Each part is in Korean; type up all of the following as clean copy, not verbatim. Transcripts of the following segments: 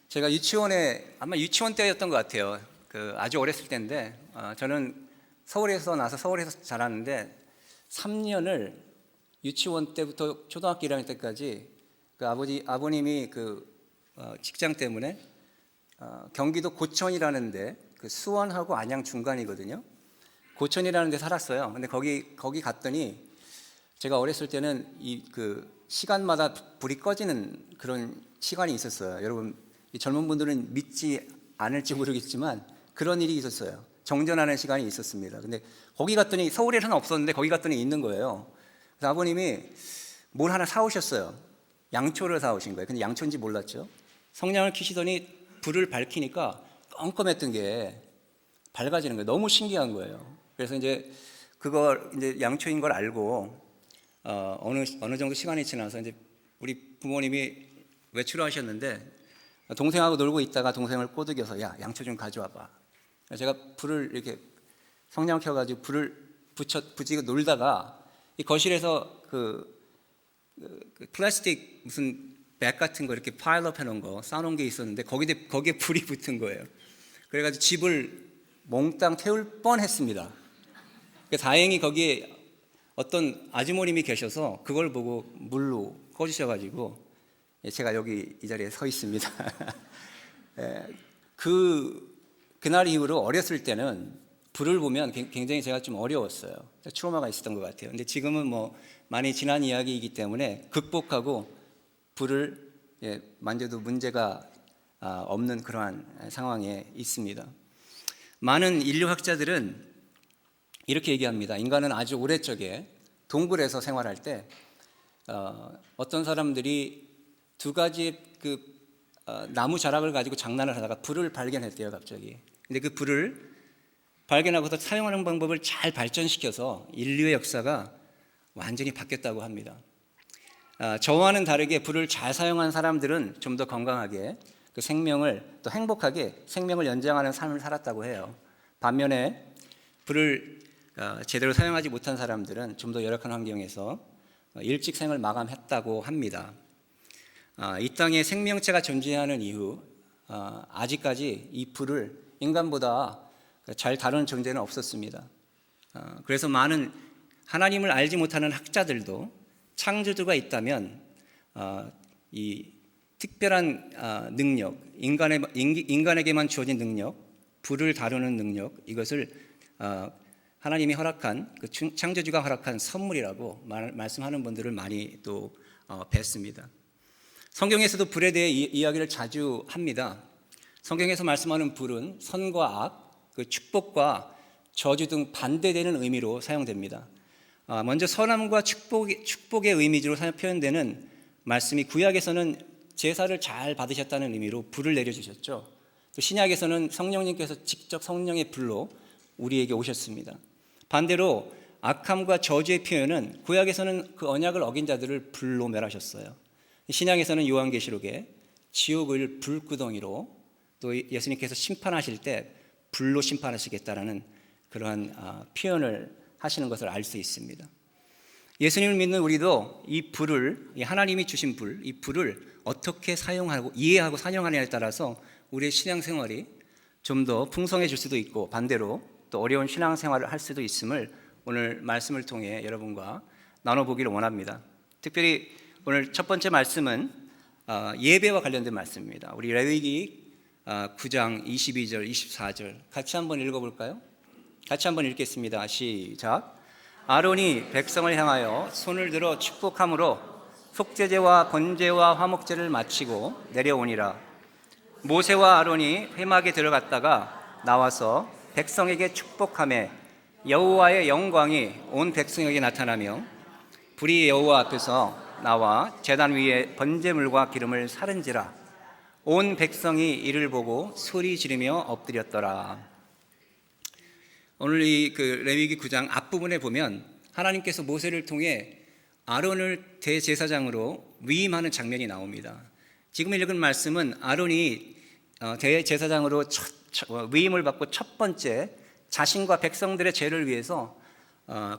제가 아마 유치원 때였던 것 같아요. 아주 어렸을 때인데, 저는 서울에서 나서 서울에서 자랐는데 3년을 유치원 때부터 초등학교 1학년 때까지 아버님이 직장 때문에 경기도 고천이라는데 수원하고 안양 중간이거든요. 고천이라는 데 살았어요. 근데 거기 갔더니 제가 어렸을 때는 시간마다 불이 꺼지는 그런 시간이 있었어요. 여러분, 이 젊은 분들은 믿지 않을지 모르겠지만 그런 일이 있었어요. 정전하는 시간이 있었습니다. 근데 거기 갔더니 서울에는 없었는데 거기 갔더니 있는 거예요. 그래서 아버님이 뭘 하나 사오셨어요. 양초를 사오신 거예요. 근데 양초인지 몰랐죠. 성냥을 켜시더니 불을 밝히니까 껌껌했던 게 밝아지는 거예요. 너무 신기한 거예요. 그래서 이제 그걸 이제 양초인 걸 알고 어느 정도 시간이 지나서 이제 우리 부모님이 외출하셨는데 동생하고 놀고 있다가 동생을 꼬드겨서 야, 양초 좀 가져와봐. 제가 불을 이렇게 성냥 켜가지고 불을 붙이고 놀다가 이 거실에서 플라스틱 무슨 백 같은 거 이렇게 파일업 해놓은 거 쌓아놓은 게 있었는데 거기에 불이 붙은 거예요. 그래가지고 집을 몽땅 태울 뻔했습니다. 다행히 거기에 어떤 아주머님이 계셔서 그걸 보고 물로 꺼주셔가지고 제가 여기 이 자리에 서 있습니다. 그날 이후로 어렸을 때는 불을 보면 굉장히 제가 좀 어려웠어요. 트라우마가 있었던 것 같아요. 근데 지금은 뭐 많이 지난 이야기이기 때문에 극복하고 불을 만져도 문제가 없는 그러한 상황에 있습니다. 많은 인류학자들은 이렇게 얘기합니다. 인간은 아주 오래 적에 동굴에서 생활할 때 어떤 사람들이 두 가지 나무 자락을 가지고 장난을 하다가 불을 발견했대요, 갑자기. 근데 그 불을 발견하고서 사용하는 방법을 잘 발전시켜서 인류의 역사가 완전히 바뀌었다고 합니다. 저와는 다르게 불을 잘 사용한 사람들은 좀 더 건강하게 그 생명을 또 행복하게 생명을 연장하는 삶을 살았다고 해요. 반면에 불을 제대로 사용하지 못한 사람들은 좀 더 열악한 환경에서 일찍 생을 마감했다고 합니다. 이 땅에 생명체가 존재하는 이후 아직까지 이 불을 인간보다 잘 다루는 존재는 없었습니다. 그래서 많은 하나님을 알지 못하는 학자들도 창조주가 있다면 이 특별한 능력, 인간에게만 주어진 능력, 불을 다루는 능력, 이것을 하나님이 허락한 창조주가 허락한 선물이라고 말씀하는 분들을 많이 또 뵀습니다. 성경에서도 불에 대해 이야기를 자주 합니다. 성경에서 말씀하는 불은 선과 악, 축복과 저주 등 반대되는 의미로 사용됩니다. 먼저 선함과 축복의 의미로 표현되는 말씀이 구약에서는 제사를 잘 받으셨다는 의미로 불을 내려주셨죠. 또 신약에서는 성령님께서 직접 성령의 불로 우리에게 오셨습니다. 반대로 악함과 저주의 표현은 구약에서는 그 언약을 어긴 자들을 불로 멸하셨어요. 신약에서는 요한계시록에 지옥을 불구덩이로 또 예수님께서 심판하실 때 불로 심판하시겠다라는 그러한 표현을 하시는 것을 알 수 있습니다. 예수님을 믿는 우리도 이 불을, 하나님이 주신 불, 이 불을 어떻게 사용하고 이해하고 사용하느냐에 따라서 우리의 신앙생활이 좀 더 풍성해질 수도 있고 반대로 또 어려운 신앙생활을 할 수도 있음을 오늘 말씀을 통해 여러분과 나눠보기를 원합니다. 특별히 오늘 첫 번째 말씀은 예배와 관련된 말씀입니다. 우리 레위기 9장 22절, 24절 같이 한번 읽어볼까요? 같이 한번 읽겠습니다. 시작. 아론이 백성을 향하여 손을 들어 축복함으로 속죄제와 번제와 화목제를 마치고 내려오니라. 모세와 아론이 회막에 들어갔다가 나와서 백성에게 축복하매 여호와의 영광이 온 백성에게 나타나며 불이 여호와 앞에서 나와 제단 위에 번제물과 기름을 사른지라. 온 백성이 이를 보고 소리 지르며 엎드렸더라. 오늘 이 레위기 9장 앞부분에 보면 하나님께서 모세를 통해 아론을 대제사장으로 위임하는 장면이 나옵니다. 지금 읽은 말씀은 아론이 대제사장으로 위임을 받고 첫 번째 자신과 백성들의 죄를 위해서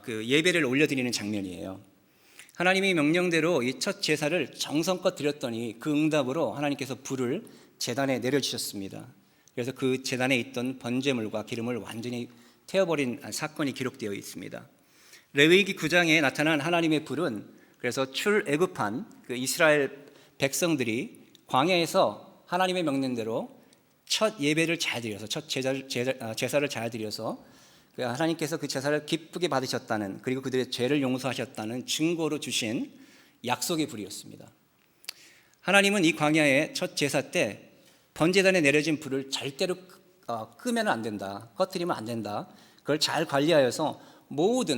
예배를 올려드리는 장면이에요. 하나님의 명령대로 이 첫 제사를 정성껏 드렸더니 그 응답으로 하나님께서 불을 제단에 내려주셨습니다. 그래서 그 제단에 있던 번제물과 기름을 완전히 태워버린 사건이 기록되어 있습니다. 레위기 9장에 나타난 하나님의 불은 그래서 출애굽한 그 이스라엘 백성들이 광야에서 하나님의 명령대로 첫 예배를 잘 드려서 첫 제사를 잘 드려서 하나님께서 그 제사를 기쁘게 받으셨다는, 그리고 그들의 죄를 용서하셨다는 증거로 주신 약속의 불이었습니다. 하나님은 이 광야의 첫 제사 때 번제단에 내려진 불을 절대로 끄면 안 된다, 꺼뜨리면 안 된다, 그걸 잘 관리하여서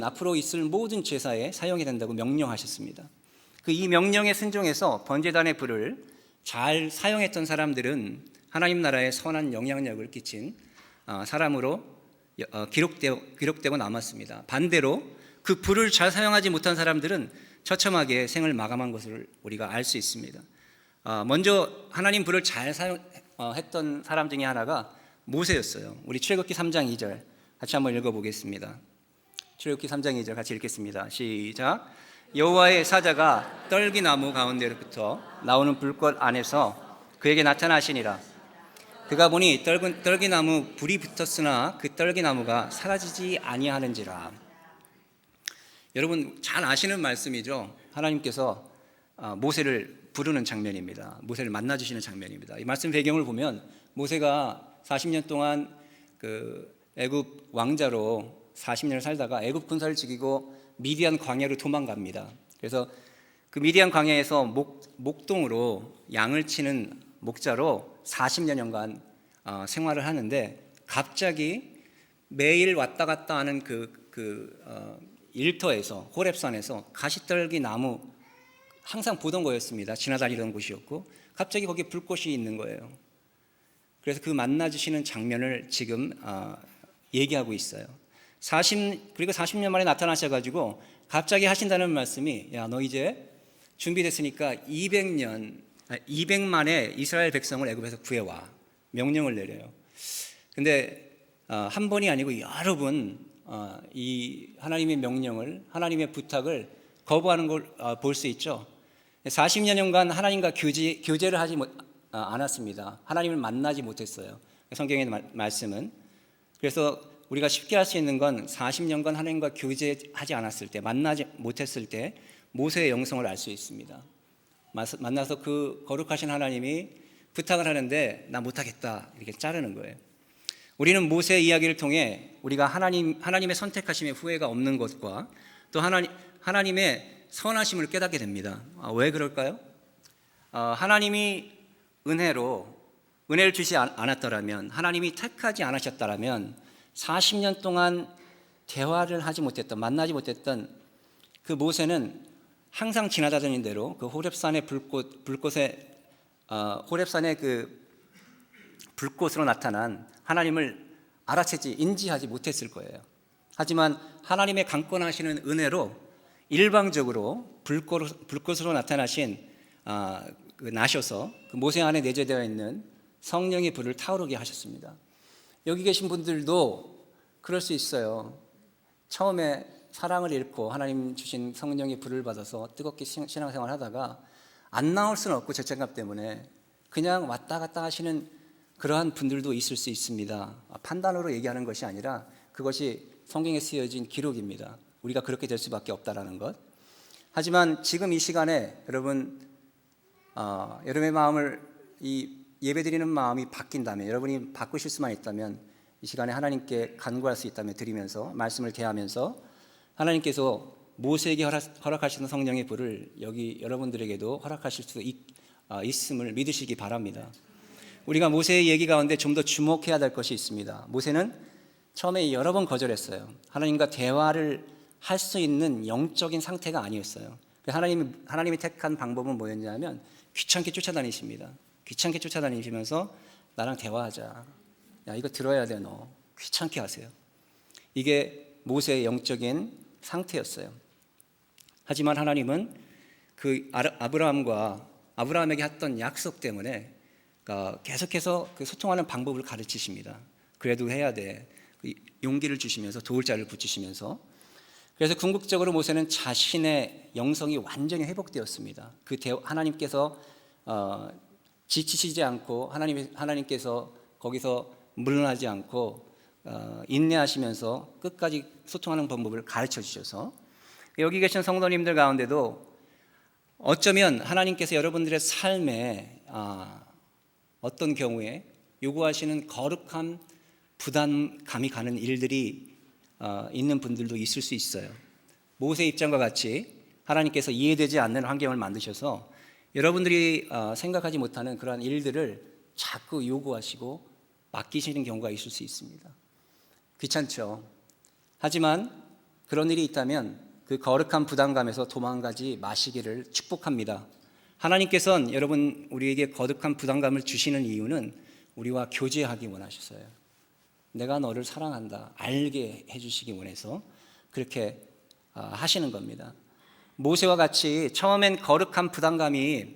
앞으로 있을 모든 제사에 사용해야 된다고 명령하셨습니다. 이 명령에 순종해서 번제단의 불을 잘 사용했던 사람들은 하나님 나라에 선한 영향력을 끼친 사람으로 기록되고 남았습니다. 반대로 그 불을 잘 사용하지 못한 사람들은 처참하게 생을 마감한 것을 우리가 알 수 있습니다. 먼저 하나님 불을 잘 사용했던 사람 중에 하나가 모세였어요. 우리 출애굽기 3장 2절 같이 한번 읽어보겠습니다. 출애굽기 3장 2절 같이 읽겠습니다. 시작. 여호와의 사자가 떨기나무 가운데로부터 나오는 불꽃 안에서 그에게 나타나시니라. 그가 보니 떨기나무 불이 붙었으나 그 떨기나무가 사라지지 아니하는지라. 여러분 잘 아시는 말씀이죠. 하나님께서 모세를 부르는 장면입니다. 모세를 만나주시는 장면입니다. 이 말씀 배경을 보면 모세가 40년 동안 그 애굽 왕자로 40년을 살다가 애굽 군사를 죽이고 미디안 광야로 도망갑니다. 그래서 그 미디안 광야에서 목동으로 양을 치는 목자로 40여년간 생활을 하는데, 갑자기 매일 왔다 갔다 하는 일터에서, 호렙산에서 가시떨기 나무 항상 보던 거였습니다. 지나다니던 곳이었고 갑자기 거기에 불꽃이 있는 거예요. 그래서 그 만나주시는 장면을 지금 얘기하고 있어요. 그리고 40년 만에 나타나셔가지고 갑자기 하신다는 말씀이, 야, 너 이제 준비됐으니까 200만의 이스라엘 백성을 애굽에서 구해와, 명령을 내려요. 근데 한 번이 아니고 여러 번 이 하나님의 명령을, 하나님의 부탁을 거부하는 걸 볼 수 있죠. 40년간 하나님과 교제를 하지 않았습니다. 하나님을 만나지 못했어요. 성경의 말씀은. 그래서 우리가 쉽게 할 수 있는 건 40년간 하나님과 교제하지 않았을 때, 만나지 못했을 때 모세의 영성을 알 수 있습니다. 만나서 그 거룩하신 하나님이 부탁을 하는데 나 못하겠다 이렇게 자르는 거예요. 우리는 모세의 이야기를 통해 우리가 하나님의 선택하심에 후회가 없는 것과 또 하나님의 선하심을 깨닫게 됩니다. 왜 그럴까요? 하나님이 은혜를 주지 않았더라면, 하나님이 택하지 않으셨더라면 40년 동안 대화를 하지 못했던, 만나지 못했던 그 모세는 항상 지나다니는 대로 그 호렙산의 호렙산의 그 불꽃으로 나타난 하나님을 인지하지 못했을 거예요. 하지만 하나님의 강권하시는 은혜로 일방적으로 불꽃으로 나타나신 나셔서 그 모세 안에 내재되어 있는 성령의 불을 타오르게 하셨습니다. 여기 계신 분들도 그럴 수 있어요. 처음에 사랑을 잃고 하나님 주신 성령의 불을 받아서 뜨겁게 신앙생활 하다가 안 나올 수는 없고 죄책감 때문에 그냥 왔다 갔다 하시는 그러한 분들도 있을 수 있습니다. 판단으로 얘기하는 것이 아니라 그것이 성경에 쓰여진 기록입니다. 우리가 그렇게 될 수밖에 없다라는 것. 하지만 지금 이 시간에 여러분의 마음을, 이 예배드리는 마음이 바뀐다면, 여러분이 바꾸실 수만 있다면 이 시간에 하나님께 간구할 수 있다면 드리면서, 말씀을 대하면서 하나님께서 모세에게 허락하시는 성령의 불을 여기 여러분들에게도 허락하실 수 있음을 믿으시기 바랍니다. 우리가 모세의 얘기 가운데 좀 더 주목해야 될 것이 있습니다. 모세는 처음에 여러 번 거절했어요. 하나님과 대화를 할 수 있는 영적인 상태가 아니었어요. 하나님이 택한 방법은 뭐였냐면 귀찮게 쫓아다니십니다. 귀찮게 쫓아다니시면서 나랑 대화하자. 야, 이거 들어야 돼, 너. 귀찮게 하세요. 이게 모세의 영적인 상태였어요. 하지만 하나님은 그 아브라함에게 했던 약속 때문에 계속해서 그 소통하는 방법을 가르치십니다. 그래도 해야 돼. 용기를 주시면서, 도울 자를 붙이시면서. 그래서 궁극적으로 모세는 자신의 영성이 완전히 회복되었습니다. 하나님께서 지치시지 않고 하나님께서 거기서 물러나지 않고 인내하시면서 끝까지 소통하는 방법을 가르쳐 주셔서, 여기 계신 성도님들 가운데도 어쩌면 하나님께서 여러분들의 삶에 어떤 경우에 요구하시는 거룩한 부담감이 가는 일들이 있는 분들도 있을 수 있어요. 모세 입장과 같이 하나님께서 이해되지 않는 환경을 만드셔서 여러분들이 생각하지 못하는 그러한 일들을 자꾸 요구하시고 맡기시는 경우가 있을 수 있습니다. 귀찮죠. 하지만 그런 일이 있다면 그 거룩한 부담감에서 도망가지 마시기를 축복합니다. 하나님께서는 여러분 우리에게 거룩한 부담감을 주시는 이유는 우리와 교제하기 원하셔서요. 내가 너를 사랑한다 알게 해주시기 원해서 그렇게 하시는 겁니다. 모세와 같이 처음엔 거룩한 부담감이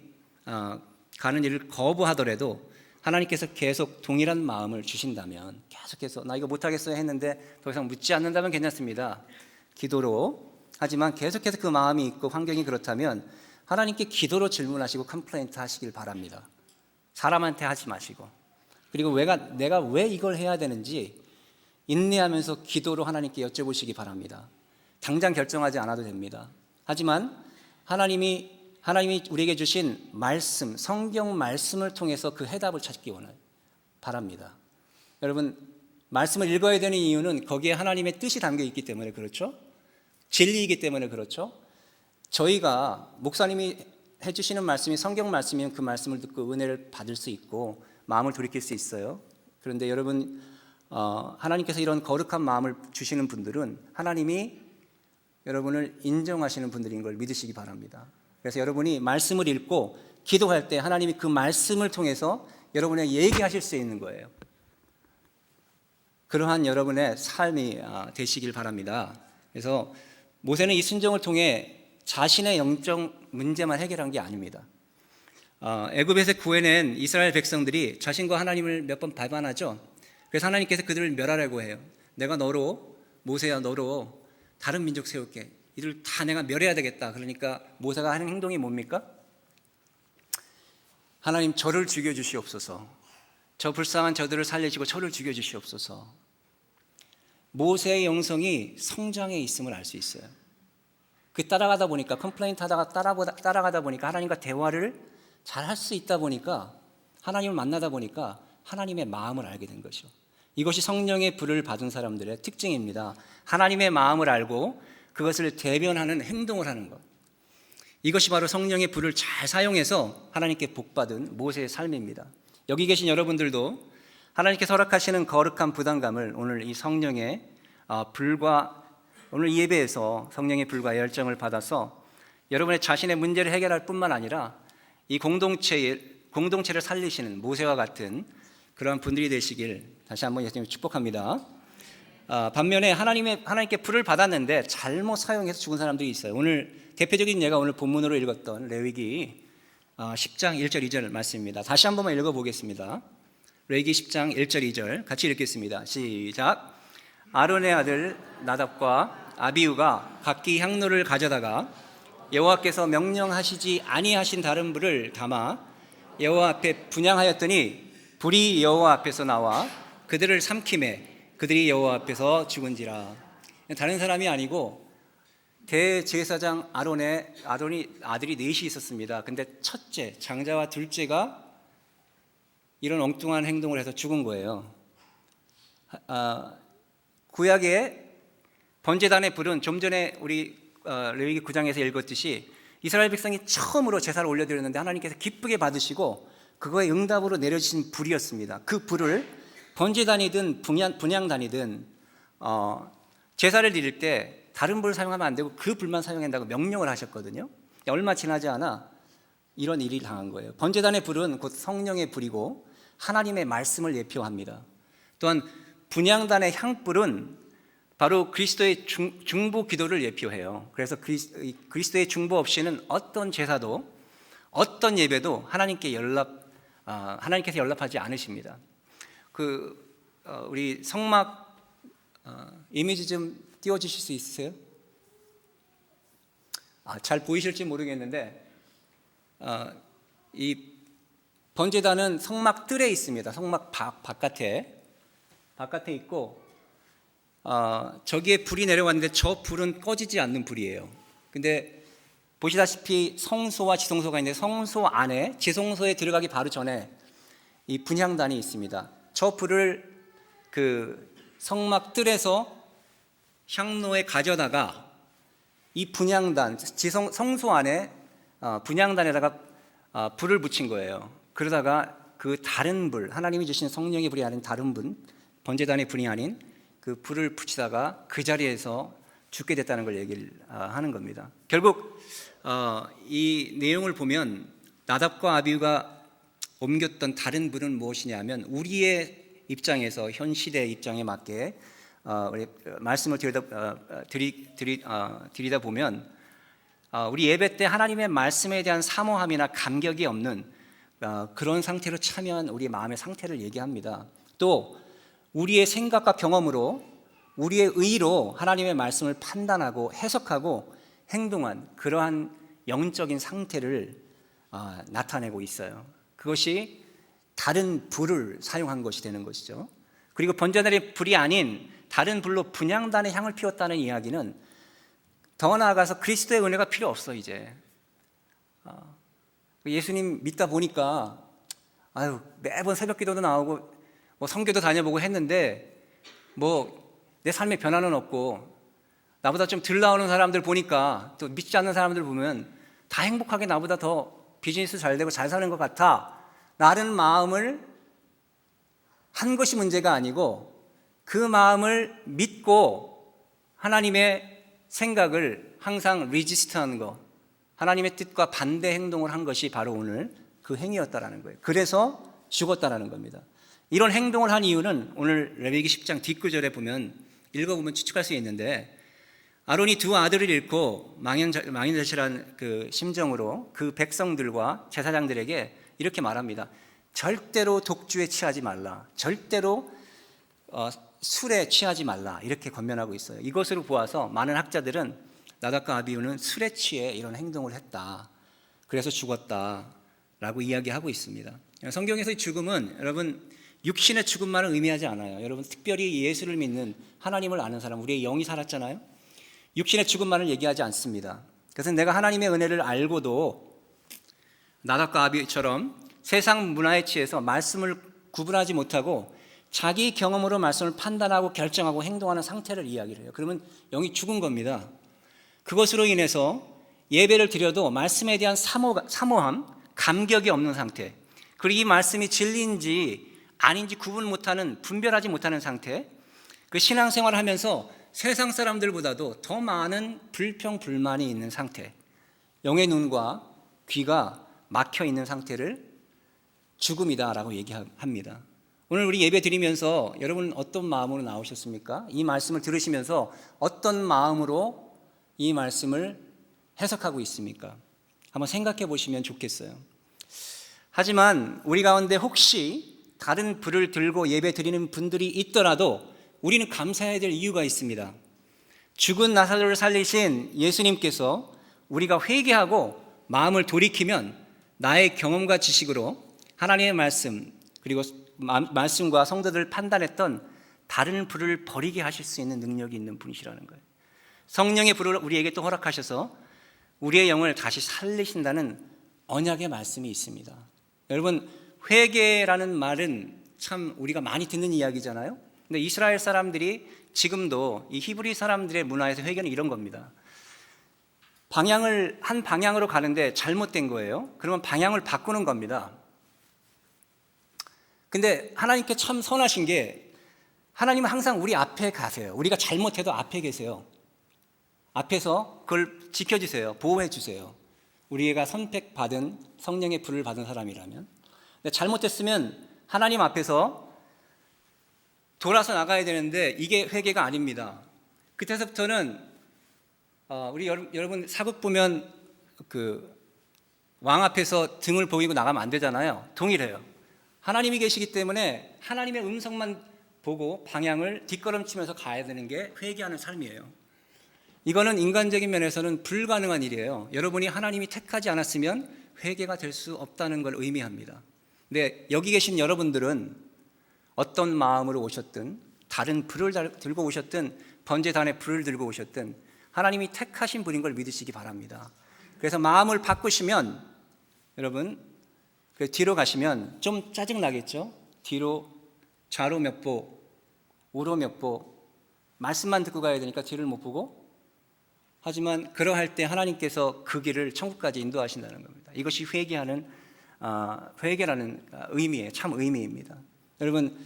가는 일을 거부하더라도 하나님께서 계속 동일한 마음을 주신다면, 계속해서 나 이거 못하겠어요 했는데 더 이상 묻지 않는다면 괜찮습니다. 기도로. 하지만 계속해서 그 마음이 있고 환경이 그렇다면 하나님께 기도로 질문하시고 컴플레인트 하시길 바랍니다. 사람한테 하지 마시고. 그리고 내가 왜 이걸 해야 되는지 인내하면서 기도로 하나님께 여쭤보시기 바랍니다. 당장 결정하지 않아도 됩니다. 하지만 하나님이 우리에게 주신 말씀, 성경 말씀을 통해서 그 해답을 찾기 바랍니다. 여러분, 말씀을 읽어야 되는 이유는 거기에 하나님의 뜻이 담겨 있기 때문에 그렇죠? 진리이기 때문에 그렇죠? 저희가 목사님이 해주시는 말씀이 성경 말씀이면 그 말씀을 듣고 은혜를 받을 수 있고 마음을 돌이킬 수 있어요. 그런데 여러분, 하나님께서 이런 거룩한 마음을 주시는 분들은 하나님이 여러분을 인정하시는 분들인 걸 믿으시기 바랍니다. 그래서 여러분이 말씀을 읽고 기도할 때 하나님이 그 말씀을 통해서 여러분에게 얘기하실 수 있는 거예요. 그러한 여러분의 삶이 되시길 바랍니다. 그래서 모세는 이 순종을 통해 자신의 영적 문제만 해결한 게 아닙니다. 애굽에서 구해낸 이스라엘 백성들이 자신과 하나님을 몇 번 배반하죠. 그래서 하나님께서 그들을 멸하라고 해요. 내가 모세야 너로 다른 민족 세울게. 이들 다 내가 멸해야 되겠다. 그러니까 모세가 하는 행동이 뭡니까? 하나님 저를 죽여주시옵소서. 저 불쌍한 저들을 살리시고 저를 죽여주시옵소서. 모세의 영성이 성장해 있음을 알 수 있어요. 따라가다 보니까 컴플레인트 하다가 따라가다 보니까 하나님과 대화를 잘 할 수 있다 보니까 하나님을 만나다 보니까 하나님의 마음을 알게 된 것이죠. 이것이 성령의 불을 받은 사람들의 특징입니다. 하나님의 마음을 알고 그것을 대변하는 행동을 하는 것. 이것이 바로 성령의 불을 잘 사용해서 하나님께 복받은 모세의 삶입니다. 여기 계신 여러분들도 하나님께서 허락하시는 거룩한 부담감을 오늘 이 성령의 불과 오늘 이 예배에서 성령의 불과 열정을 받아서 여러분의 자신의 문제를 해결할 뿐만 아니라 이 공동체를 살리시는 모세와 같은 그러한 분들이 되시길 다시 한번 예수님 축복합니다. 반면에 하나님께 불을 받았는데 잘못 사용해서 죽은 사람들이 있어요. 오늘 대표적인 예가 오늘 본문으로 읽었던 레위기 10장 1절 2절 말씀입니다. 다시 한 번만 읽어보겠습니다. 레위기 10장 1절 2절 같이 읽겠습니다. 시작. 아론의 아들 나답과 아비후가 각기 향로를 가져다가 여호와께서 명령하시지 아니하신 다른 불을 담아 여호와 앞에 분향하였더니 불이 여호와 앞에서 나와 그들을 삼키매 그들이 여호와 앞에서 죽은지라. 다른 사람이 아니고 대제사장 아론이 아들이 넷이 있었습니다. 근데 첫째 장자와 둘째가 이런 엉뚱한 행동을 해서 죽은 거예요. 구약의 번제단의 불은 좀 전에 우리 레위기 9장에서 읽었듯이 이스라엘 백성이 처음으로 제사를 올려드렸는데 하나님께서 기쁘게 받으시고 그거에 응답으로 내려주신 불이었습니다. 그 불을 번제단이든 분향단이든 제사를 드릴 때 다른 불을 사용하면 안 되고 그 불만 사용한다고 명령을 하셨거든요. 얼마 지나지 않아 이런 일이 당한 거예요. 번제단의 불은 곧 성령의 불이고 하나님의 말씀을 예표합니다. 또한 분향단의 향불은 바로 그리스도의 중보 기도를 예표해요. 그래서 그리스도의 중보 없이는 어떤 제사도 어떤 예배도 하나님께서 연락하지 않으십니다. 우리 성막 이미지 좀 띄워주실 수 있으세요? 잘 보이실지 모르겠는데 이 번제단은 성막 뜰에 있습니다. 성막 바깥에 있고 저기에 불이 내려왔는데 저 불은 꺼지지 않는 불이에요. 근데 보시다시피 성소와 지성소가 있는데 성소 안에 지성소에 들어가기 바로 전에 이 분향단이 있습니다. 저 불을 그 성막 뜰에서 향로에 가져다가 이 분향단, 성소 안에 분향단에다가 불을 붙인 거예요. 그러다가 그 다른 불, 하나님이 주신 성령의 불이 아닌 다른 불, 번제단의 불이 아닌 그 불을 붙이다가 그 자리에서 죽게 됐다는 걸 얘기를 하는 겁니다. 결국 이 내용을 보면 나답과 아비후가 옮겼던 다른 불은 무엇이냐면 우리의 입장에서 현 시대의 입장에 맞게 우리 말씀을 드리다 보면 우리 예배 때 하나님의 말씀에 대한 사모함이나 감격이 없는 그런 상태로 참여한 우리 마음의 상태를 얘기합니다. 또 우리의 생각과 경험으로 우리의 의로 하나님의 말씀을 판단하고 해석하고 행동한 그러한 영적인 상태를 나타내고 있어요. 그것이 다른 불을 사용한 것이 되는 것이죠. 그리고 번제단의 불이 아닌 다른 불로 분향단의 향을 피웠다는 이야기는 더 나아가서 그리스도의 은혜가 필요 없어 이제. 예수님 믿다 보니까 매번 새벽기도도 나오고 뭐 성교도 다녀보고 했는데 뭐 내 삶에 변화는 없고 나보다 좀 덜 나오는 사람들 보니까 또 믿지 않는 사람들 보면 다 행복하게 나보다 더 비즈니스 잘 되고 잘 사는 것 같아 라는 마음을 한 것이 문제가 아니고 그 마음을 믿고 하나님의 생각을 항상 리지스트하는 것, 하나님의 뜻과 반대 행동을 한 것이 바로 오늘 그 행위였다라는 거예요. 그래서 죽었다라는 겁니다. 이런 행동을 한 이유는 오늘 레위기 10장 뒷구절에 보면 읽어보면 추측할 수 있는데 아론이 두 아들을 잃고 망연자실한 그 심정으로 그 백성들과 제사장들에게 이렇게 말합니다. 절대로 독주에 취하지 말라. 절대로 술에 취하지 말라. 이렇게 권면하고 있어요. 이것으로 보아서 많은 학자들은 나답과 아비후는 술에 취해 이런 행동을 했다. 그래서 죽었다라고 이야기하고 있습니다. 성경에서의 죽음은 여러분 육신의 죽음만을 의미하지 않아요. 여러분 특별히 예수를 믿는 하나님을 아는 사람, 우리의 영이 살았잖아요. 육신의 죽음만을 얘기하지 않습니다. 그래서 내가 하나님의 은혜를 알고도 나답과 아비후처럼 세상 문화에 취해서 말씀을 구분하지 못하고 자기 경험으로 말씀을 판단하고 결정하고 행동하는 상태를 이야기를 해요. 그러면 영이 죽은 겁니다. 그것으로 인해서 예배를 드려도 말씀에 대한 사모함, 감격이 없는 상태, 그리고 이 말씀이 진리인지 아닌지 분별하지 못하는 상태, 그 신앙생활을 하면서 세상 사람들보다도 더 많은 불평, 불만이 있는 상태, 영의 눈과 귀가 막혀 있는 상태를 죽음이다라고 얘기합니다. 오늘 우리 예배 드리면서 여러분 어떤 마음으로 나오셨습니까? 이 말씀을 들으시면서 어떤 마음으로 이 말씀을 해석하고 있습니까? 한번 생각해 보시면 좋겠어요. 하지만 우리 가운데 혹시 다른 불을 들고 예배 드리는 분들이 있더라도 우리는 감사해야 될 이유가 있습니다. 죽은 나사로를 살리신 예수님께서 우리가 회개하고 마음을 돌이키면 나의 경험과 지식으로 하나님의 말씀 그리고 말씀과 성도들을 판단했던 다른 불을 버리게 하실 수 있는 능력이 있는 분이시라는 거예요. 성령의 불을 우리에게 또 허락하셔서 우리의 영을 다시 살리신다는 언약의 말씀이 있습니다. 여러분 회개라는 말은 참 우리가 많이 듣는 이야기잖아요. 근데 이스라엘 사람들이 지금도 이 히브리 사람들의 문화에서 회개는 이런 겁니다. 한 방향으로 가는데 잘못된 거예요. 그러면 방향을 바꾸는 겁니다. 근데 하나님께 참 선하신 게 하나님은 항상 우리 앞에 가세요. 우리가 잘못해도 앞에 계세요. 앞에서 그걸 지켜주세요. 보호해 주세요. 우리가 선택받은 성령의 불을 받은 사람이라면. 근데 잘못했으면 하나님 앞에서 돌아서 나가야 되는데 이게 회개가 아닙니다. 그때서부터는 우리 여러분 사극 보면 그 왕 앞에서 등을 보이고 나가면 안 되잖아요. 동일해요. 하나님이 계시기 때문에 하나님의 음성만 보고 방향을 뒷걸음치면서 가야 되는 게 회개하는 삶이에요. 이거는 인간적인 면에서는 불가능한 일이에요. 여러분이 하나님이 택하지 않았으면 회개가 될 수 없다는 걸 의미합니다. 근데 여기 계신 여러분들은 어떤 마음으로 오셨든, 다른 불을 들고 오셨든, 번제단에 불을 들고 오셨든 하나님이 택하신 분인 걸 믿으시기 바랍니다. 그래서 마음을 바꾸시면, 여러분 그 뒤로 가시면 좀 짜증 나겠죠? 뒤로 좌로 몇 보, 우로 몇 보, 말씀만 듣고 가야 되니까 뒤를 못 보고, 하지만 그러할 때 하나님께서 그 길을 천국까지 인도하신다는 겁니다. 이것이 회개라는 의미예요. 참 의미입니다. 여러분,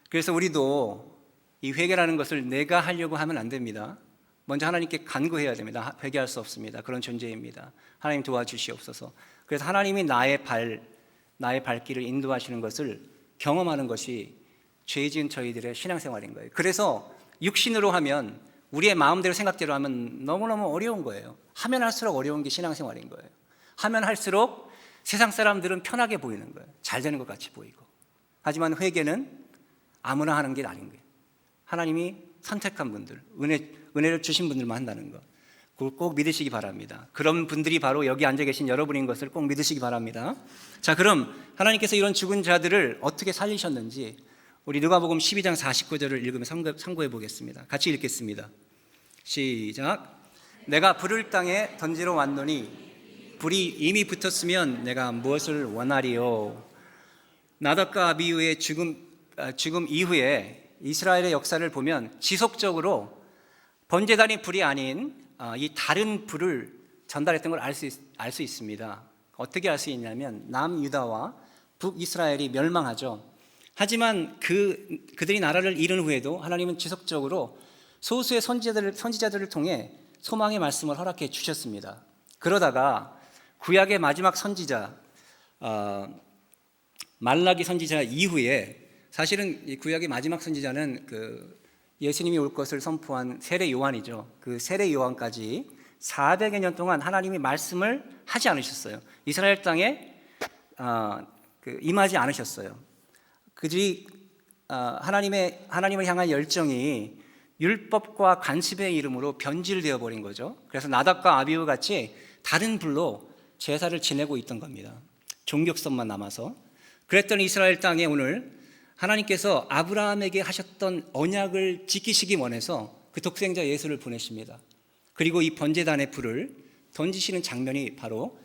그래서 우리도 이 회개라는 것을 내가 하려고 하면 안 됩니다. 먼저 하나님께 간구해야 됩니다. 회개할 수 없습니다. 그런 존재입니다. 하나님 도와주시옵소서. 그래서 하나님이 나의 발길을 인도하시는 것을 경험하는 것이 죄 지은 저희들의 신앙생활인 거예요. 그래서 육신으로 하면, 우리의 마음대로 생각대로 하면 너무너무 어려운 거예요. 하면 할수록 어려운 게 신앙생활인 거예요. 하면 할수록 세상 사람들은 편하게 보이는 거예요. 잘 되는 것 같이 보이고. 하지만 회개는 아무나 하는 게 아닌 거예요. 하나님이 선택한 분들, 은혜를 주신 분들만 한다는 것, 그걸 꼭 믿으시기 바랍니다. 그런 분들이 바로 여기 앉아 계신 여러분인 것을 꼭 믿으시기 바랍니다. 자, 그럼 하나님께서 이런 죽은 자들을 어떻게 살리셨는지 우리 누가복음 12장 49절을 읽으면 상고해 보겠습니다. 같이 읽겠습니다. 시작. 내가 불을 땅에 던지러 왔노니 불이 이미 붙었으면 내가 무엇을 원하리요. 나답과 아비후의 죽음 이후에 이스라엘의 역사를 보면 지속적으로 번제단이 불이 아닌 이 다른 불을 전달했던 걸 알 수 있습니다. 어떻게 알 수 있냐면 남유다와 북이스라엘이 멸망하죠. 하지만 그들이 나라를 잃은 후에도 하나님은 지속적으로 소수의 선지자들을 통해 소망의 말씀을 허락해 주셨습니다. 그러다가 구약의 마지막 선지자 말라기 선지자 이후에, 사실은 이 구약의 마지막 선지자는 그 예수님이 올 것을 선포한 세례 요한이죠. 그 세례 요한까지 400여 년 동안 하나님이 말씀을 하지 않으셨어요. 이스라엘 땅에 임하지 않으셨어요. 그들이 하나님을 향한 열정이 율법과 간습의 이름으로 변질되어 버린 거죠. 그래서 나답과 아비후 같이 다른 불로 제사를 지내고 있던 겁니다. 종교성만 남아서. 그랬더니 이스라엘 땅에 오늘 하나님께서 아브라함에게 하셨던 언약을 지키시기 원해서 그 독생자 예수를 보내십니다. 그리고 이 번제단의 불을 던지시는 장면이 바로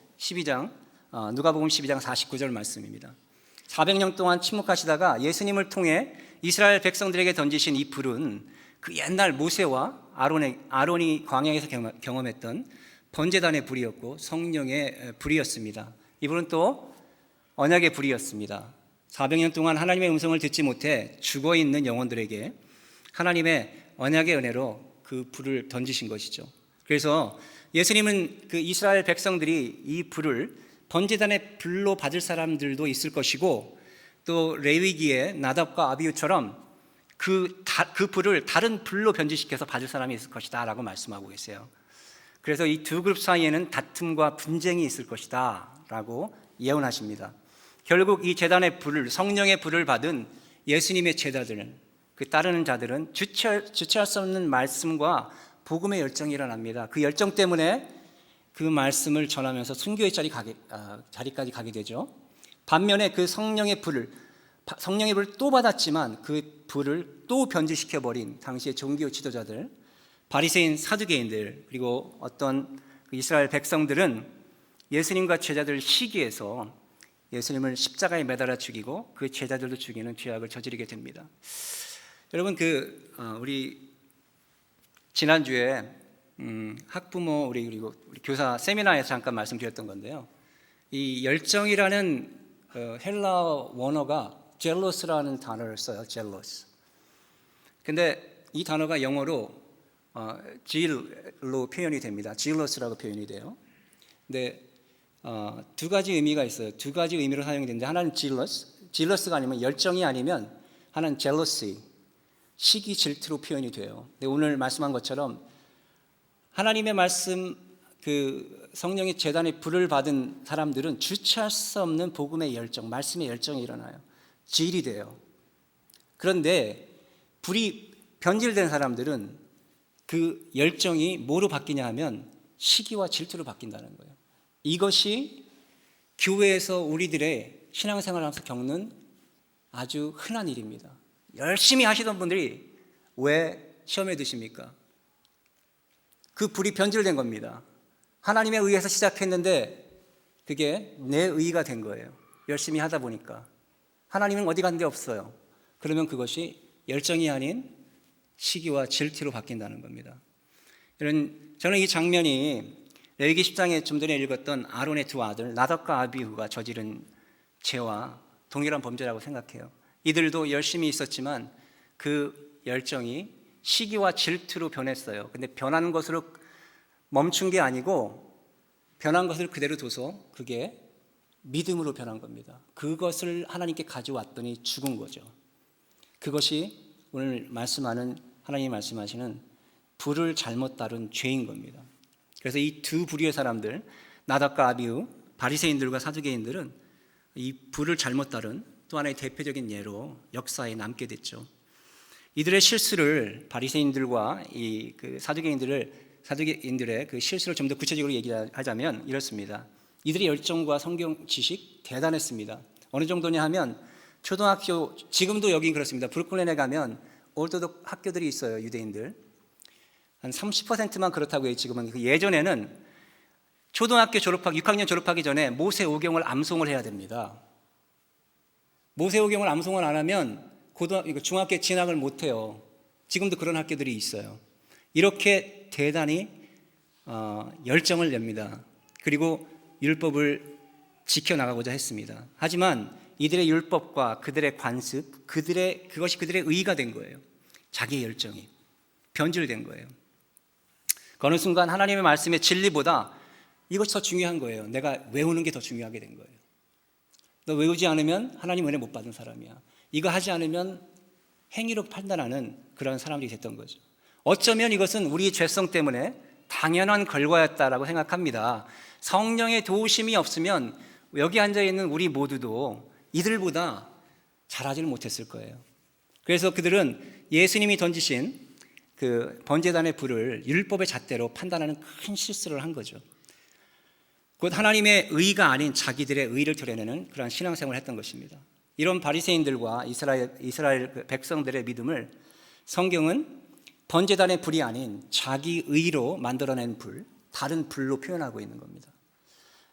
누가복음 12장 49절 말씀입니다. 400년 동안 침묵하시다가 예수님을 통해 이스라엘 백성들에게 던지신 이 불은 그 옛날 모세와 아론이 광야에서 경험했던 번제단의 불이었고 성령의 불이었습니다. 이 불은 또 언약의 불이었습니다. 400년 동안 하나님의 음성을 듣지 못해 죽어있는 영혼들에게 하나님의 언약의 은혜로 그 불을 던지신 것이죠. 그래서 예수님은 그 이스라엘 백성들이 이 불을 번제단의 불로 받을 사람들도 있을 것이고, 또 레위기의 나답과 아비후처럼 그 불을 다른 불로 변질시켜서 받을 사람이 있을 것이다 라고 말씀하고 계세요. 그래서 이 두 그룹 사이에는 다툼과 분쟁이 있을 것이다 라고 예언하십니다. 결국 이 제단의 불을, 성령의 불을 받은 예수님의 제자들은, 그 따르는 자들은 주체할 수 없는 말씀과 복음의 열정이 일어납니다. 그 열정 때문에 그 말씀을 전하면서 순교의 자리까지 가게 되죠. 반면에 그 성령의 불을 또 받았지만 그 불을 또 변질시켜버린 당시의 종교 지도자들, 바리새인 사두개인들, 그리고 어떤 이스라엘 백성들은 예수님과 제자들을 시기해서 예수님을 십자가에 매달아 죽이고 그 제자들도 죽이는 죄악을 저지르게 됩니다. 여러분, 우리 지난주에 학부모 그리고 우리 교사 세미나에서 잠깐 말씀드렸던 건데요. 이 열정이라는 헬라어 원어가 jealous라는 단어를 써요. jealous. 근데 이 단어가 영어로 zeal로 표현이 됩니다. jealous라고 표현이 돼요. 근데 두 가지 의미가 있어요. 두 가지 의미로 사용이 되는데, 하나는 jealous가 아니면 열정이 아니면 하나는 jealousy, 시기 질투로 표현이 돼요. 근데 오늘 말씀한 것처럼 하나님의 말씀, 그 성령의 제단의 불을 받은 사람들은 주체할 수 없는 복음의 열정, 말씀의 열정이 일어나요. 질이 돼요. 그런데 불이 변질된 사람들은 그 열정이 뭐로 바뀌냐 하면 시기와 질투로 바뀐다는 거예요. 이것이 교회에서 우리들의 신앙생활을 하면서 겪는 아주 흔한 일입니다. 열심히 하시던 분들이 왜 시험에 드십니까? 그 불이 변질된 겁니다. 하나님에 의해서 시작했는데 그게 내 의가 된 거예요. 열심히 하다 보니까. 하나님은 어디 간 데 없어요. 그러면 그것이 열정이 아닌 시기와 질투로 바뀐다는 겁니다. 저는 이 장면이 레위기 10장에 좀 전에 읽었던 아론의 두 아들 나답과 아비후가 저지른 죄와 동일한 범죄라고 생각해요. 이들도 열심히 있었지만 그 열정이 시기와 질투로 변했어요. 근데 변한 것으로 멈춘 게 아니고 변한 것을 그대로 둬서 그게 믿음으로 변한 겁니다. 그것을 하나님께 가져왔더니 죽은 거죠. 그것이 오늘 말씀하는 하나님이 말씀하시는 불을 잘못 따른 죄인 겁니다. 그래서 이 두 부류의 사람들 나답과 아비후 바리새인들과 사두개인들은 이 불을 잘못 따른 또 하나의 대표적인 예로 역사에 남게 됐죠. 이들의 실수를 바리새인들과 사두개인들의 그 실수를 좀 더 구체적으로 얘기하자면 이렇습니다. 이들의 열정과 성경 지식 대단했습니다. 어느 정도냐 하면 초등학교, 지금도 여기 그렇습니다. 브루클린에 가면 올드독 학교들이 있어요. 유대인들 한 30%만 그렇다고 해요. 지금은. 예전에는 초등학교 6학년 졸업하기 전에 모세오경을 암송을 해야 됩니다. 모세오경을 암송을 안 하면 중학교 진학을 못 해요. 지금도 그런 학교들이 있어요. 이렇게 대단히 열정을 냅니다. 그리고 율법을 지켜나가고자 했습니다. 하지만 이들의 율법과 그들의 관습, 그것이 그들의 의가 된 거예요. 자기의 열정이 변질된 거예요. 어느 순간 하나님의 말씀의 진리보다 이것이 더 중요한 거예요. 내가 외우는 게 더 중요하게 된 거예요. 너 외우지 않으면 하나님 은혜 못 받은 사람이야. 이거 하지 않으면 행위로 판단하는 그런 사람들이 됐던 거죠. 어쩌면 이것은 우리의 죄성 때문에 당연한 결과였다라고 생각합니다. 성령의 도우심이 없으면 여기 앉아있는 우리 모두도 이들보다 잘하지를 못했을 거예요. 그래서 그들은 예수님이 던지신 그 번제단의 불을 율법의 잣대로 판단하는 큰 실수를 한 거죠. 곧 하나님의 의가 아닌 자기들의 의를 드러내는 그런 신앙생활을 했던 것입니다. 이런 바리새인들과 이스라엘 백성들의 믿음을 성경은 번제단의 불이 아닌 자기 의로 만들어낸 불, 다른 불로 표현하고 있는 겁니다.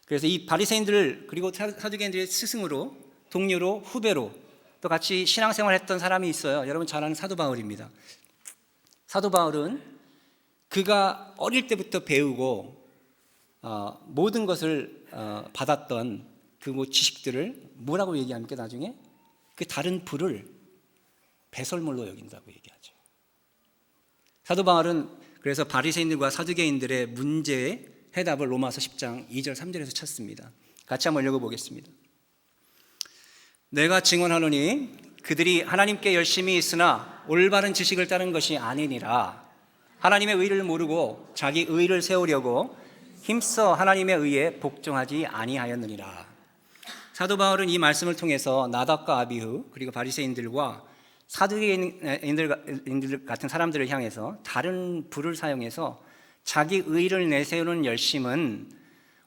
그래서 이 바리새인들 그리고 사두개인들의 스승으로, 동료로, 후배로 또 같이 신앙생활했던 사람이 있어요. 여러분 잘 아는 사도 바울입니다. 사도 바울은 그가 어릴 때부터 배우고 모든 것을 받았던 그 지식들을 뭐라고 얘기합니까? 나중에 그 다른 불을 배설물로 여긴다고 얘기하죠. 사도 바울은 그래서 바리새인들과 사두개인들의 문제의 해답을 로마서 10장 2절 3절에서 찾습니다. 같이 한번 읽어보겠습니다. 내가 증언하노니 그들이 하나님께 열심히 있으나 올바른 지식을 따른 것이 아니니라. 하나님의 의를 모르고 자기 의를 세우려고 힘써 하나님의 의에 복종하지 아니하였느니라. 사도 바울은 이 말씀을 통해서 나답과 아비후 그리고 바리새인들과 사두개인들 같은 사람들을 향해서 다른 불을 사용해서 자기 의를 내세우는 열심은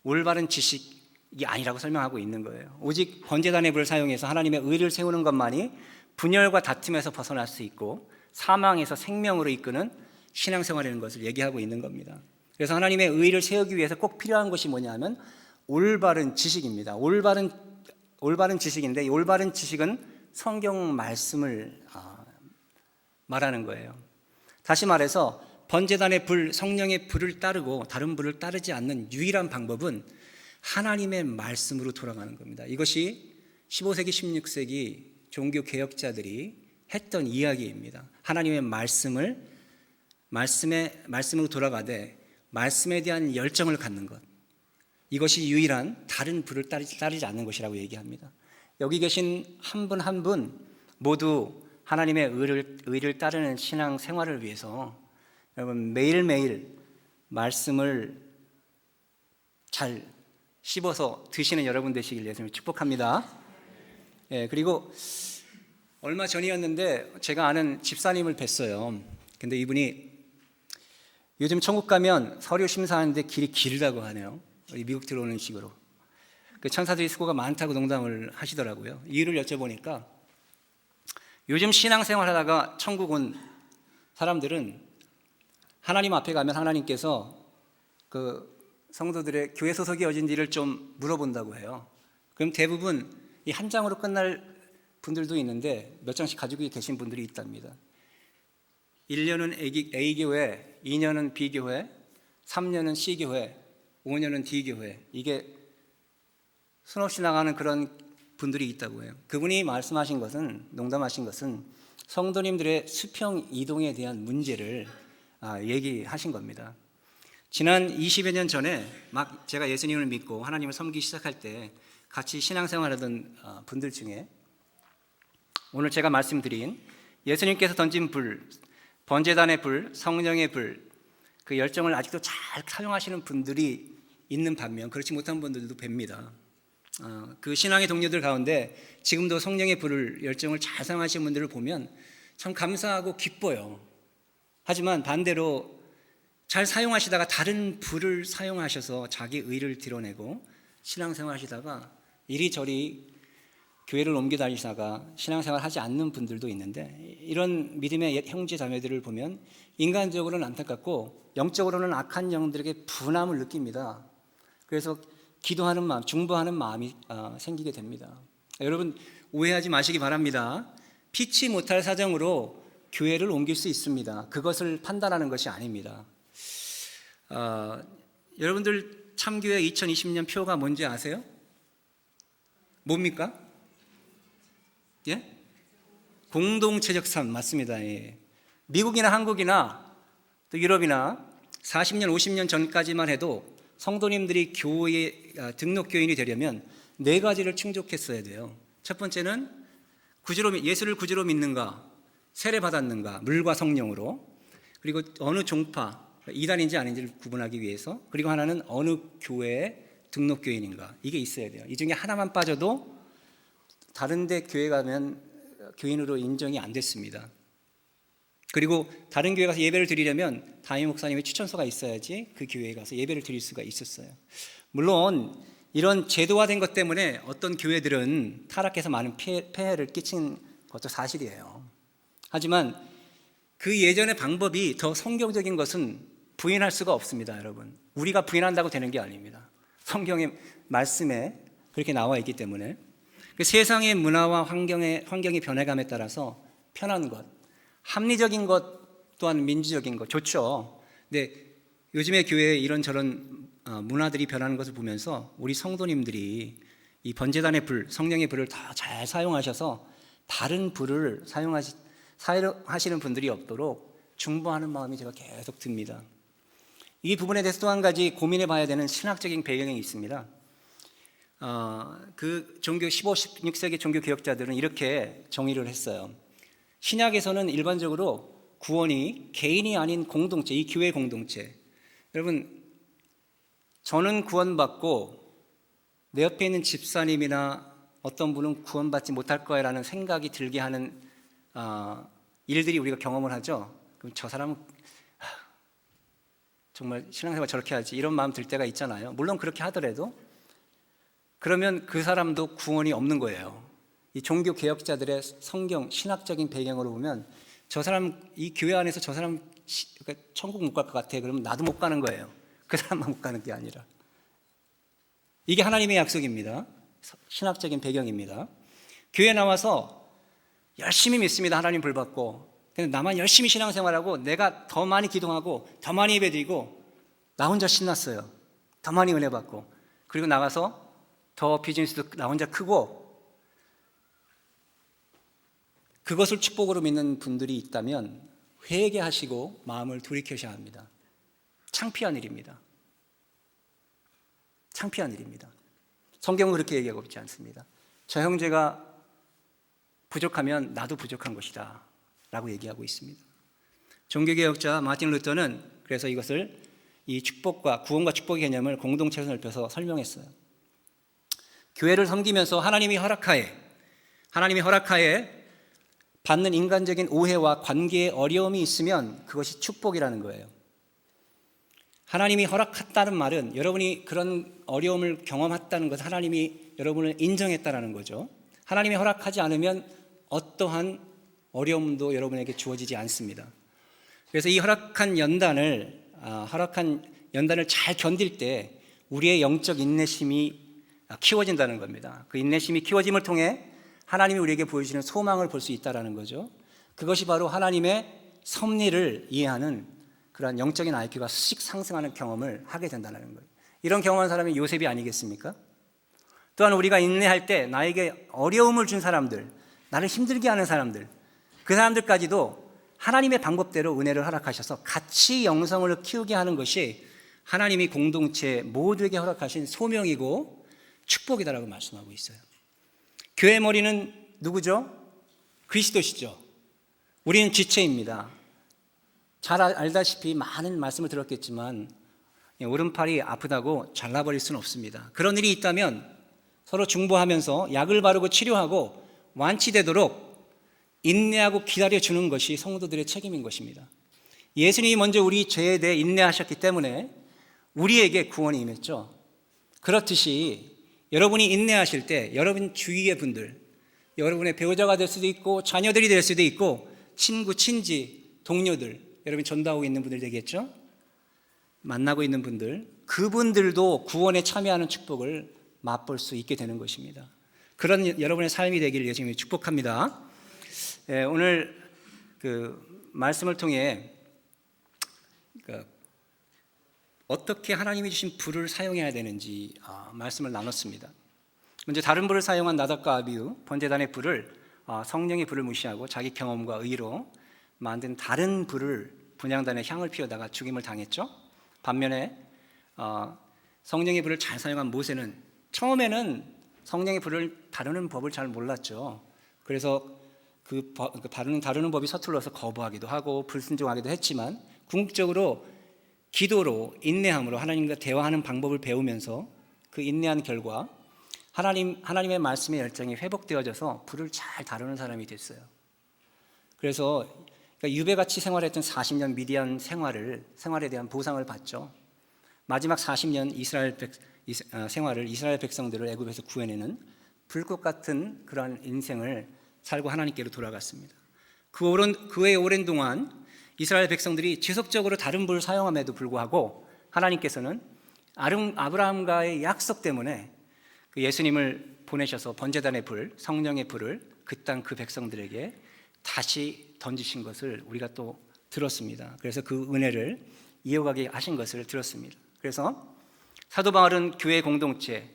올바른 지식이 아니라고 설명하고 있는 거예요. 오직 번제단의 불을 사용해서 하나님의 의를 세우는 것만이 분열과 다툼에서 벗어날 수 있고 사망에서 생명으로 이끄는 신앙생활이라는 것을 얘기하고 있는 겁니다. 그래서 하나님의 의를 세우기 위해서 꼭 필요한 것이 뭐냐면 올바른 지식입니다. 올바른 지식인데 이 올바른 지식은 성경 말씀을 말하는 거예요. 다시 말해서 번제단의 불, 성령의 불을 따르고 다른 불을 따르지 않는 유일한 방법은 하나님의 말씀으로 돌아가는 겁니다. 이것이 15세기, 16세기 종교 개혁자들이 했던 이야기입니다. 하나님의 말씀으로 돌아가되 말씀에 대한 열정을 갖는 것, 이것이 유일한 다른 불을 따르지 않는 것이라고 얘기합니다. 여기 계신 한 분 한 분 모두 하나님의 의를 따르는 신앙 생활을 위해서 여러분 매일매일 말씀을 잘 씹어서 드시는 여러분 되시길 예수님을 축복합니다. 그리고 얼마 전이었는데 제가 아는 집사님을 뵀어요. 근데 이분이 요즘 천국 가면 서류 심사하는데 길이 길다고 하네요. 미국 들어오는 식으로. 그 천사들이 수고가 많다고 농담을 하시더라고요. 이유를 여쭤보니까 요즘 신앙생활 하다가 천국 온 사람들은 하나님 앞에 가면 하나님께서 그 성도들의 교회 소속이 어딘지를 좀 물어본다고 해요. 그럼 대부분 이 한 장으로 끝날 분들도 있는데 몇 장씩 가지고 계신 분들이 있답니다. 1년은 A교회, 2년은 B교회, 3년은 C교회, 5년은 D교회. 이게 수없이 나가는 그런 분들이 있다고 해요. 그분이 말씀하신 것은, 농담하신 것은 성도님들의 수평 이동에 대한 문제를 얘기하신 겁니다. 지난 20여 년 전에 막 제가 예수님을 믿고 하나님을 섬기기 시작할 때 같이 신앙생활하던 분들 중에 오늘 제가 말씀드린 예수님께서 던진 불, 번제단의 불, 성령의 불, 그 열정을 아직도 잘 사용하시는 분들이 있는 반면 그렇지 못한 분들도 뵙니다. 그 신앙의 동료들 가운데 지금도 성령의 불을, 열정을 잘 사용하시는 분들을 보면 참 감사하고 기뻐요. 하지만 반대로 잘 사용하시다가 다른 불을 사용하셔서 자기 의를 드러내고 신앙생활 하시다가 이리저리 교회를 옮겨 다니시다가 신앙생활 하지 않는 분들도 있는데, 이런 믿음의 형제 자매들을 보면 인간적으로는 안타깝고 영적으로는 악한 영들에게 분함을 느낍니다. 그래서 기도하는 마음, 중보하는 마음이 생기게 됩니다. 여러분 오해하지 마시기 바랍니다. 피치 못할 사정으로 교회를 옮길 수 있습니다. 그것을 판단하는 것이 아닙니다. 여러분들 참교회 2020년 표가 뭔지 아세요? 뭡니까? 예? 공동체적 삶 맞습니다. 예. 미국이나 한국이나 또 유럽이나 40년, 50년 전까지만 해도 성도님들이 교회 등록 교인이 되려면 네 가지를 충족했어야 돼요. 첫 번째는 예수를 구주로 믿는가, 세례 받았는가, 물과 성령으로, 그리고 어느 종파, 이단인지 아닌지를 구분하기 위해서, 그리고 하나는 어느 교회에 등록 교인인가, 이게 있어야 돼요. 이 중에 하나만 빠져도 다른 데 교회 가면 교인으로 인정이 안 됐습니다. 그리고 다른 교회 가서 예배를 드리려면 담임 목사님의 추천서가 있어야지 그 교회에 가서 예배를 드릴 수가 있었어요. 물론 이런 제도화된 것 때문에 어떤 교회들은 타락해서 많은 폐해를 끼친 것도 사실이에요. 하지만 그 예전의 방법이 더 성경적인 것은 부인할 수가 없습니다. 여러분, 우리가 부인한다고 되는 게 아닙니다. 성경의 말씀에 그렇게 나와 있기 때문에 그 세상의 문화와 환경의 변해감에 따라서 편한 것, 합리적인 것 또한 민주적인 것 좋죠. 근데 요즘의 교회에 이런저런 문화들이 변하는 것을 보면서 우리 성도님들이 이 번제단의 불, 성령의 불을 다 잘 사용하셔서 다른 불을 사용하시는 분들이 없도록 중보하는 마음이 제가 계속 듭니다. 이 부분에 대해서 또 한 가지 고민해 봐야 되는 신학적인 배경이 있습니다. 그 종교 15, 16세기 종교 개혁자들은 이렇게 정의를 했어요. 신약에서는 일반적으로 구원이 개인이 아닌 공동체, 이 교회 공동체. 여러분, 저는 구원받고 내 옆에 있는 집사님이나 어떤 분은 구원받지 못할 거야라는 생각이 들게 하는 일들이 우리가 경험을 하죠. 그럼 저 사람은 정말 신앙생활 저렇게 하지, 이런 마음 들 때가 있잖아요. 물론 그렇게 하더라도 그러면 그 사람도 구원이 없는 거예요. 이 종교 개혁자들의 성경 신학적인 배경으로 보면 저 사람, 이 교회 안에서 저 사람 천국 못 갈 것 같아. 그러면 나도 못 가는 거예요. 그 사람만 못 가는 게 아니라. 이게 하나님의 약속입니다. 신학적인 배경입니다. 교회 나와서 열심히 믿습니다. 하나님 불 받고. 근데 나만 열심히 신앙생활하고 내가 더 많이 기도하고 더 많이 예배드리고 나 혼자 신났어요. 더 많이 은혜 받고. 그리고 나가서 더 비즈니스도 나 혼자 크고, 그것을 축복으로 믿는 분들이 있다면 회개하시고 마음을 돌이켜셔야 합니다. 창피한 일입니다. 창피한 일입니다. 성경은 그렇게 얘기하고 있지 않습니다. 저 형제가 부족하면 나도 부족한 것이다 라고 얘기하고 있습니다. 종교개혁자 마틴 루터는 그래서 이것을 이 축복과 구원과 축복의 개념을 공동체에서 넓혀서 설명했어요. 교회를 섬기면서 하나님이 허락하에 받는 인간적인 오해와 관계에 어려움이 있으면 그것이 축복이라는 거예요. 하나님이 허락했다는 말은 여러분이 그런 어려움을 경험했다는 것, 하나님이 여러분을 인정했다는 거죠. 하나님이 허락하지 않으면 어떠한 어려움도 여러분에게 주어지지 않습니다. 그래서 이 허락한 연단을 잘 견딜 때 우리의 영적 인내심이 키워진다는 겁니다. 그 인내심이 키워짐을 통해 하나님이 우리에게 보여주시는 소망을 볼 수 있다는 거죠. 그것이 바로 하나님의 섭리를 이해하는 그러한 영적인 IQ가 수직 상승하는 경험을 하게 된다는 거예요. 이런 경험한 사람이 요셉이 아니겠습니까? 또한 우리가 인내할 때 나에게 어려움을 준 사람들, 나를 힘들게 하는 사람들, 그 사람들까지도 하나님의 방법대로 은혜를 허락하셔서 같이 영성을 키우게 하는 것이 하나님이 공동체 모두에게 허락하신 소명이고 축복이다라고 말씀하고 있어요. 교회 머리는 누구죠? 그리스도시죠. 우리는 지체입니다. 잘 알다시피 많은 말씀을 들었겠지만 오른팔이 아프다고 잘라버릴 수는 없습니다. 그런 일이 있다면 서로 중보하면서 약을 바르고 치료하고 완치되도록 인내하고 기다려주는 것이 성도들의 책임인 것입니다. 예수님이 먼저 우리 죄에 대해 인내하셨기 때문에 우리에게 구원이 임했죠. 그렇듯이 여러분이 인내하실 때 여러분 주위의 분들, 여러분의 배우자가 될 수도 있고 자녀들이 될 수도 있고 친구, 친지, 동료들, 여러분이 전도하고 있는 분들 되겠죠? 만나고 있는 분들, 그분들도 구원에 참여하는 축복을 맛볼 수 있게 되는 것입니다. 그런 여러분의 삶이 되기를 예수님이 축복합니다. 오늘 그 말씀을 통해 어떻게 하나님이 주신 불을 사용해야 되는지 말씀을 나눴습니다. 먼저 다른 불을 사용한 나답과 아비후, 번제단의 불을 성령의 불을 무시하고 자기 경험과 의로 만든 다른 불을 분향단의 향을 피우다가 죽임을 당했죠. 반면에 성령의 불을 잘 사용한 모세는 처음에는 성령의 불을 다루는 법을 잘 몰랐죠. 그래서 다루는 법이 서툴러서 거부하기도 하고 불순종하기도 했지만 궁극적으로 기도로 인내함으로 하나님과 대화하는 방법을 배우면서 그 인내한 결과 하나님의 말씀의 열정이 회복되어져서 불을 잘 다루는 사람이 됐어요. 그래서 유배같이 생활했던 40년 미디안 생활에 대한 보상을 받죠. 마지막 40년 생활을 이스라엘 백성들을 애굽에서 구해내는 불꽃 같은 그런 인생을 살고 하나님께로 돌아갔습니다. 그의 오랜 동안 이스라엘 백성들이 지속적으로 다른 불을 사용함에도 불구하고 하나님께서는 아브라함과의 약속 때문에 그 예수님을 보내셔서 번제단의 불, 성령의 불을 그 땅 그 백성들에게 다시 던지신 것을 우리가 또 들었습니다. 그래서 그 은혜를 이어가게 하신 것을 들었습니다. 그래서 사도 바울은 교회 공동체,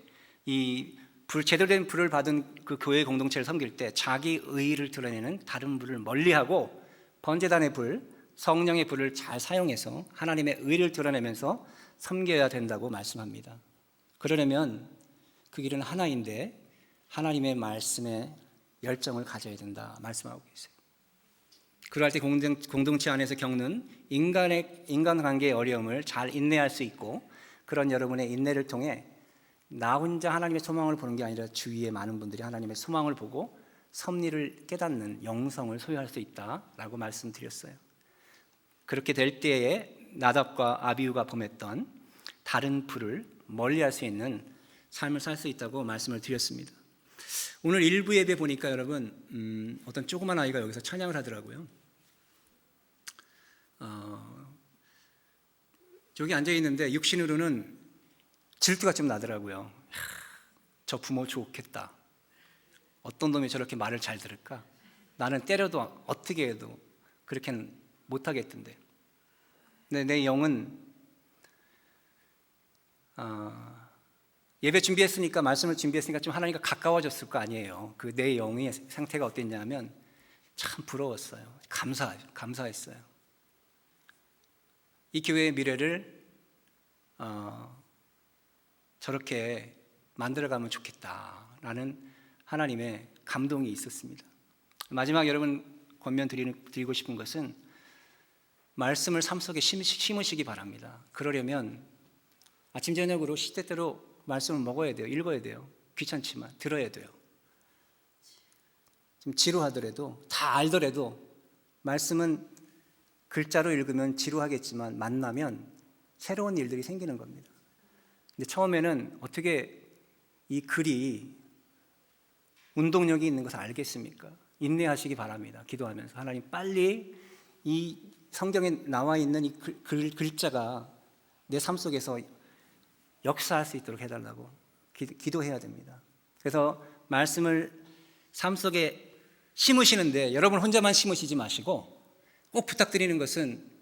제대로 된 불을 받은 그 교회 공동체를 섬길 때 자기 의의를 드러내는 다른 불을 멀리하고 번제단의 불, 성령의 불을 잘 사용해서 하나님의 의를 드러내면서 섬겨야 된다고 말씀합니다. 그러려면 그 길은 하나인데 하나님의 말씀에 열정을 가져야 된다 말씀하고 계세요. 그럴 때 공동체 안에서 겪는 인간관계의 어려움을 잘 인내할 수 있고, 그런 여러분의 인내를 통해 나 혼자 하나님의 소망을 보는 게 아니라 주위의 많은 분들이 하나님의 소망을 보고 섭리를 깨닫는 영성을 소유할 수 있다라고 말씀드렸어요. 그렇게 될 때에 나답과 아비후가 범했던 다른 불을 멀리할 수 있는 삶을 살 수 있다고 말씀을 드렸습니다. 오늘 일부 예배 보니까 여러분 어떤 조그만 아이가 여기서 찬양을 하더라고요. 저기 앉아 있는데 육신으로는 질투가 좀 나더라고요. 저 부모 좋겠다. 어떤 놈이 저렇게 말을 잘 들을까? 나는 때려도 어떻게 해도 그렇게는 못하겠던데. 근데 내 영은 예배 준비했으니까, 말씀을 준비했으니까 좀 하나님과 가까워졌을 거 아니에요. 그 내 영의 상태가 어땠냐면 참 부러웠어요. 감사했어요. 이 교회의 미래를 저렇게 만들어가면 좋겠다라는 하나님의 감동이 있었습니다. 마지막 여러분 권면 드리고 싶은 것은 말씀을 삶 속에 심으시기 바랍니다. 그러려면 아침 저녁으로 시대대로 말씀을 먹어야 돼요. 읽어야 돼요. 귀찮지만 들어야 돼요. 좀 지루하더라도, 다 알더라도 말씀은 글자로 읽으면 지루하겠지만 만나면 새로운 일들이 생기는 겁니다. 근데 처음에는 어떻게 이 글이 운동력이 있는 것을 알겠습니까? 인내하시기 바랍니다. 기도하면서 하나님 빨리 이 성경에 나와 있는 이 글자가 내 삶 속에서 역사할 수 있도록 해달라고 기도해야 됩니다. 그래서 말씀을 삶 속에 심으시는데 여러분 혼자만 심으시지 마시고 꼭 부탁드리는 것은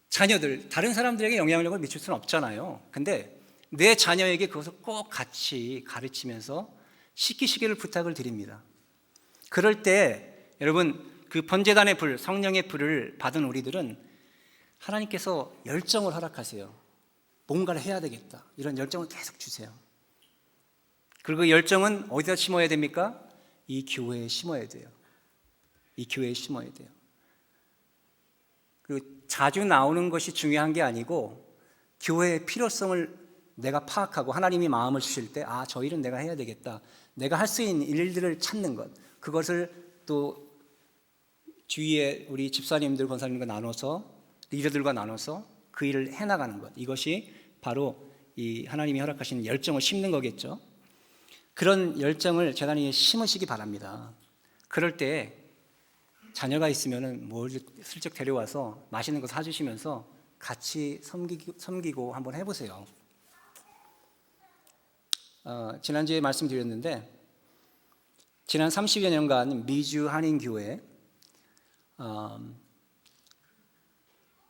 자녀들, 다른 사람들에게 영향력을 미칠 수는 없잖아요. 근데 내 자녀에게 그것을 꼭 같이 가르치면서 시키시기를 부탁을 드립니다. 그럴 때 여러분 그 번제단의 불, 성령의 불을 받은 우리들은 하나님께서 열정을 허락하세요. 뭔가를 해야 되겠다. 이런 열정을 계속 주세요. 그리고 그 열정은 어디다 심어야 됩니까? 이 교회에 심어야 돼요. 이 교회에 심어야 돼요. 그리고 자주 나오는 것이 중요한 게 아니고 교회의 필요성을 내가 파악하고 하나님이 마음을 주실 때 저 일은 내가 해야 되겠다. 내가 할 수 있는 일들을 찾는 것. 그것을 또 주위에 우리 집사님들, 권사님들과 나눠서 리더들과 나눠서 그 일을 해나가는 것. 이것이 바로 이 하나님이 허락하신 열정을 심는 거겠죠. 그런 열정을 재단위에 심으시기 바랍니다. 그럴 때 자녀가 있으면 뭘 슬쩍 데려와서 맛있는 거 사주시면서 같이 섬기고 한번 해보세요. 지난주에 말씀드렸는데 지난 30여 년간 미주 한인교회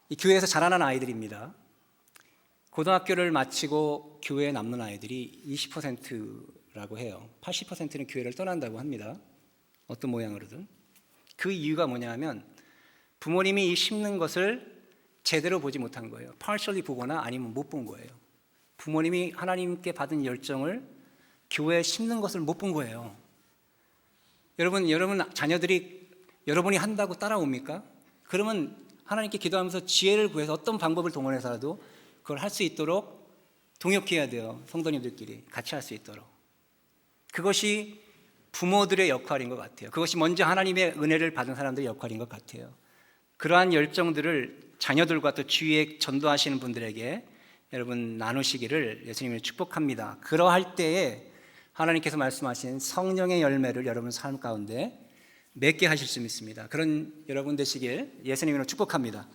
이 교회에서 자라난 아이들입니다. 고등학교를 마치고 교회에 남는 아이들이 20%라고 해요. 80%는 교회를 떠난다고 합니다. 어떤 모양으로든. 그 이유가 뭐냐면 부모님이 이 심는 것을 제대로 보지 못한 거예요. partially 보거나 아니면 못 본 거예요. 부모님이 하나님께 받은 열정을 교회에 심는 것을 못 본 거예요. 여러분 자녀들이 여러분이 한다고 따라옵니까? 그러면 하나님께 기도하면서 지혜를 구해서 어떤 방법을 동원해서라도 그걸 할 수 있도록 동역해야 돼요. 성도님들끼리 같이 할 수 있도록. 그것이 부모들의 역할인 것 같아요. 그것이 먼저 하나님의 은혜를 받은 사람들의 역할인 것 같아요. 그러한 열정들을 자녀들과 또 주위에 전도하시는 분들에게 여러분 나누시기를 예수님을 축복합니다. 그러할 때에 하나님께서 말씀하신 성령의 열매를 여러분 삶 가운데 맺게 하실 수 있습니다. 그런 여러분 되시길 예수님으로 축복합니다.